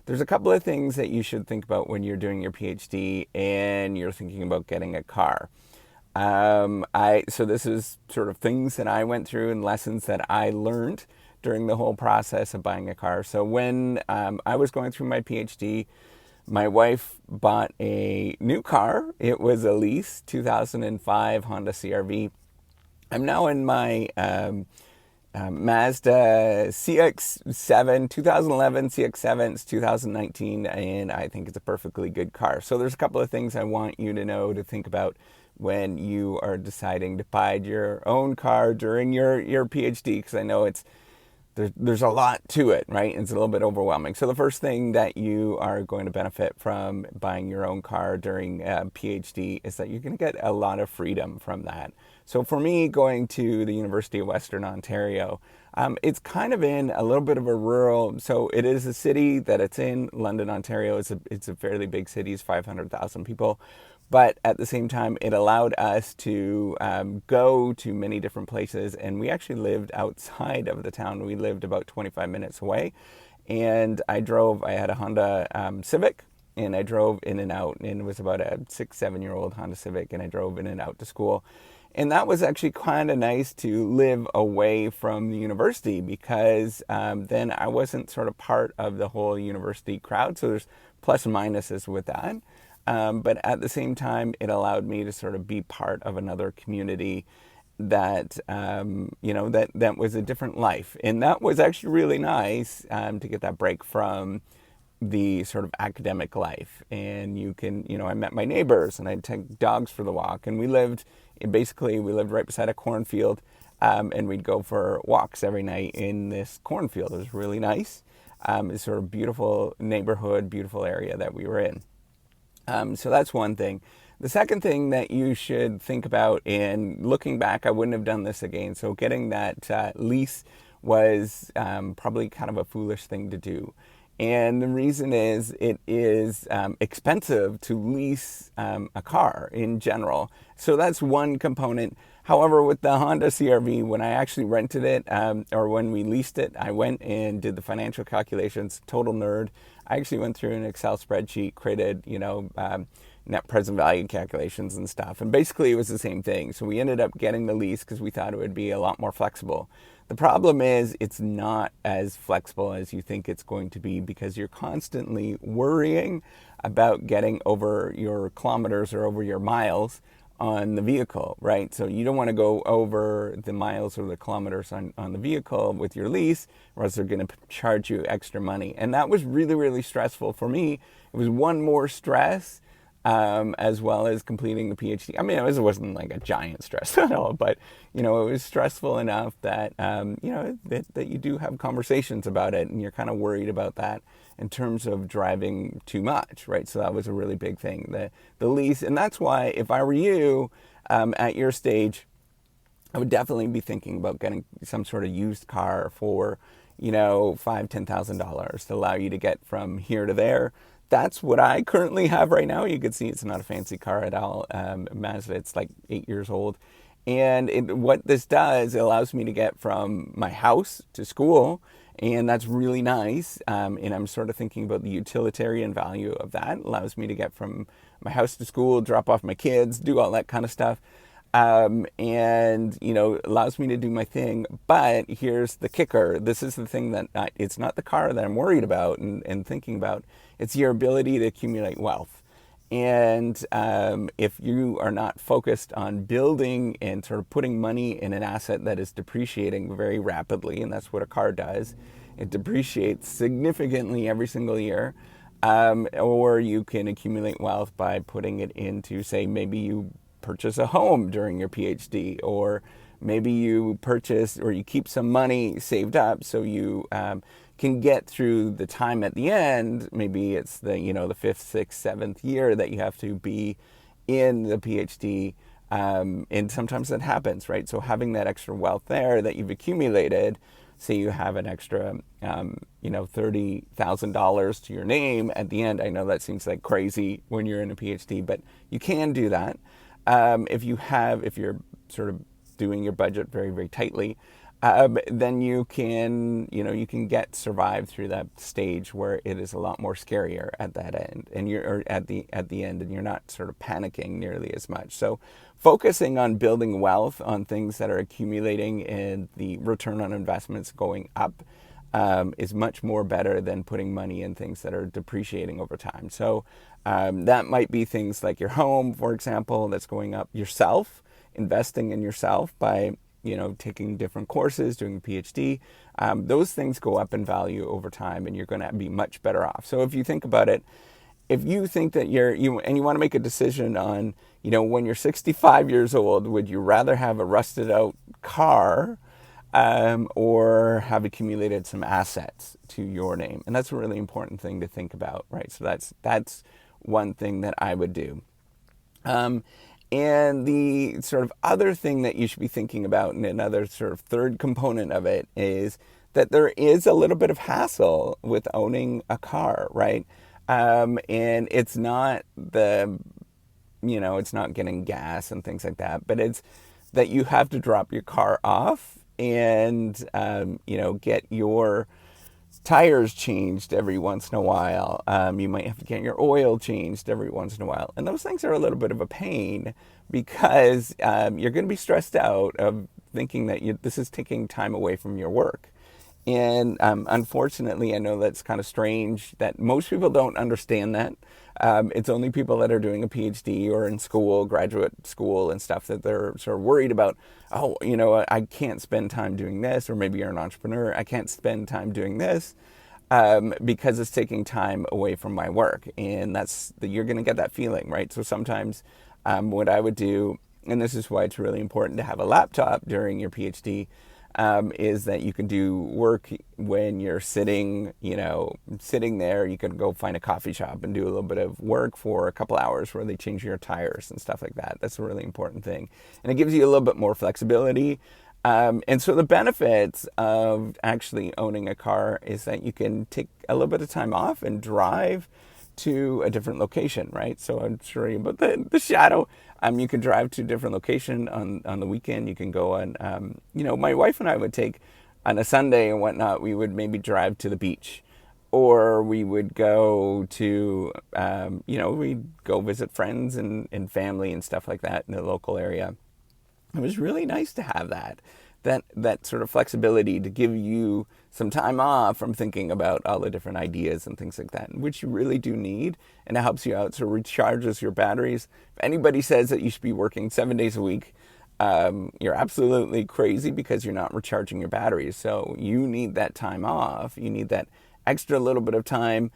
there's a couple of things that you should think about when you're doing your PhD and you're thinking about getting a car. So this is sort of things that I went through and lessons that I learned during the whole process of buying a car. So when I was going through my PhD, my wife bought a new car. It was a lease, 2005 Honda CRV. I'm now in my Mazda CX-7, 2011 CX-7. It's 2019, and I think it's a perfectly good car. So there's a couple of things I want you to know to think about when you are deciding to buy your own car during your PhD, because I know there's a lot to it, right? It's a little bit overwhelming. So the first thing that you are going to benefit from buying your own car during a PhD is that you're going to get a lot of freedom from that. So for me, going to the University of Western Ontario, it's kind of in a little bit of a rural, so it is a city that it's in, London, Ontario. It's a fairly big city, it's 500,000 people. But at the same time, it allowed us to go to many different places. And we actually lived outside of the town. We lived about 25 minutes away. And I had a Honda Civic, and I drove in and out. And it was about a 6, 7-year-old Honda Civic, and I drove in and out to school. And that was actually kind of nice to live away from the university, because then I wasn't sort of part of the whole university crowd. So there's plus and minuses with that. But at the same time, it allowed me to sort of be part of another community that, that was a different life. And that was actually really nice to get that break from the sort of academic life. And I met my neighbors, and I'd take dogs for the walk. And we lived right beside a cornfield, and we'd go for walks every night in this cornfield. It was really nice. It's sort of beautiful neighborhood, beautiful area that we were in. So that's one thing. The second thing that you should think about, and looking back, I wouldn't have done this again. So getting that lease was probably kind of a foolish thing to do. And the reason is it is expensive to lease a car in general. So that's one component. However, with the Honda CRV, when I actually rented it, or when we leased it, I went and did the financial calculations, total nerd. I actually went through an Excel spreadsheet, created, net present value calculations and stuff. And basically it was the same thing. So we ended up getting the lease because we thought it would be a lot more flexible. The problem is it's not as flexible as you think it's going to be, because you're constantly worrying about getting over your kilometers or over your miles on the vehicle, right? So you don't want to go over the miles or the kilometers on the vehicle with your lease, or else they're going to charge you extra money. And that was really, really stressful for me. It was one more stress, as well as completing the PhD. I mean, it wasn't like a giant stress at all, but, it was stressful enough that, that you do have conversations about it, and you're kind of worried about that in terms of driving too much, right? So that was a really big thing, the lease. And that's why, if I were you, at your stage, I would definitely be thinking about getting some sort of used car for, $5,000-$10,000 to allow you to get from here to there. That's what I currently have right now. You can see it's not a fancy car at all. Mazda, it's like 8 years old. And what this does, it allows me to get from my house to school, and that's really nice. And I'm sort of thinking about the utilitarian value of that. It allows me to get from my house to school, drop off my kids, do all that kind of stuff. Allows me to do my thing. But here's the kicker. This is the thing that it's not the car that I'm worried about and thinking about. It's your ability to accumulate wealth. And if you are not focused on building and sort of putting money in an asset that is depreciating very rapidly, and that's what a car does, it depreciates significantly every single year. Or you can accumulate wealth by putting it into, say, maybe you purchase a home during your PhD, or maybe you purchase or you keep some money saved up so you can get through the time at the end. Maybe it's the 5th, 6th, 7th year that you have to be in the PhD, and sometimes that happens, right? So having that extra wealth there that you've accumulated, say you have an extra $30,000 to your name at the end. I know that seems like crazy when you're in a PhD, but you can do that. If you're sort of doing your budget very, very tightly. then you can get survive through that stage where it is a lot more scarier at that end, and you're or at the end, and you're not sort of panicking nearly as much. So, focusing on building wealth on things that are accumulating and the return on investments going up is much more better than putting money in things that are depreciating over time. So, that might be things like your home, for example, that's going up yourself, investing in yourself by taking different courses, doing a PhD. Those things go up in value over time, and you're going to be much better off. So if you think about it, if you think that you want to make a decision on, when you're 65 years old, would you rather have a rusted out car or have accumulated some assets to your name? And that's a really important thing to think about, right? So that's one thing that I would do. Um, and the sort of other thing that you should be thinking about, and another sort of third component of it, is that there is a little bit of hassle with owning a car, right? And it's not it's not getting gas and things like that, but it's that you have to drop your car off and, get your tires changed every once in a while. You might have to get your oil changed every once in a while. And those things are a little bit of a pain because you're going to be stressed out of thinking that this is taking time away from your work. And unfortunately, I know that's kind of strange that most people don't understand that. It's only people that are doing a PhD or in school, graduate school and stuff, that they're sort of worried about, oh, I can't spend time doing this, or maybe you're an entrepreneur, I can't spend time doing this because it's taking time away from my work. And you're going to get that feeling, right? So sometimes what I would do, and this is why it's really important to have a laptop during your PhD, is that you can do work when you're sitting there. You can go find a coffee shop and do a little bit of work for a couple hours where they change your tires and stuff like that. That's a really important thing. And it gives you a little bit more flexibility. And so the benefits of actually owning a car is that you can take a little bit of time off and drive to a different location, right? So I'm sure about the shadow. You can drive to a different location on the weekend. You can go on, my wife and I would take on a Sunday and whatnot, we would maybe drive to the beach, or we would go to, we'd go visit friends and family and stuff like that in the local area. It was really nice to have that sort of flexibility to give you some time off from thinking about all the different ideas and things like that, which you really do need, and it helps you out, so it recharges your batteries. If anybody says that you should be working 7 days a week, you're absolutely crazy, because you're not recharging your batteries. So you need that time off. You need that extra little bit of time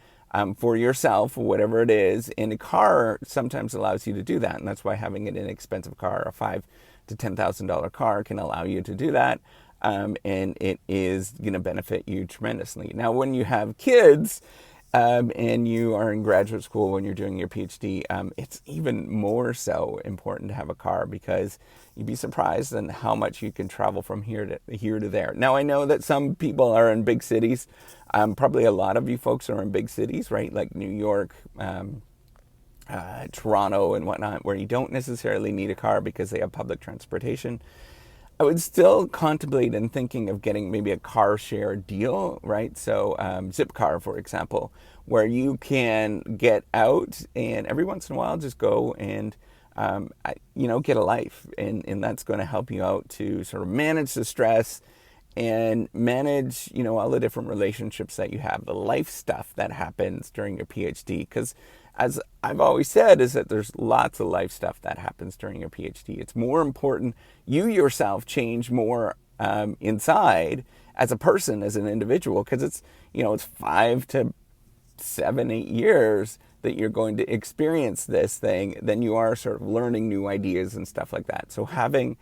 for yourself, or whatever it is. And a car sometimes allows you to do that, and that's why having an inexpensive car, a $5,000 to $10,000 car, can allow you to do that. And it is going to benefit you tremendously. Now, when you have kids and you are in graduate school, when you're doing your PhD, it's even more so important to have a car, because you'd be surprised in how much you can travel from here to there. Now, I know that some people are in big cities. Probably a lot of you folks are in big cities, right? Like New York, Toronto and whatnot, where you don't necessarily need a car because they have public transportation. I would still contemplate and thinking of getting maybe a car share deal, right? So Zipcar, for example, where you can get out and every once in a while just go and get a life, and that's going to help you out to sort of manage the stress and manage, all the different relationships that you have, the life stuff that happens during your PhD. Because as I've always said, is that there's lots of life stuff that happens during your PhD. It's more important you yourself change more inside as a person, as an individual, because it's 5 to 7, 8 years that you're going to experience this thing. Then you are sort of learning new ideas and stuff like that. So having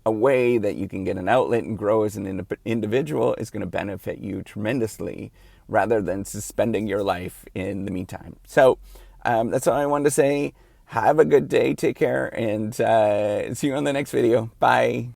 a way that you can get an outlet and grow as an individual is going to benefit you tremendously, rather than suspending your life in the meantime. So that's all I wanted to say. Have a good day. Take care, and see you on the next video. Bye.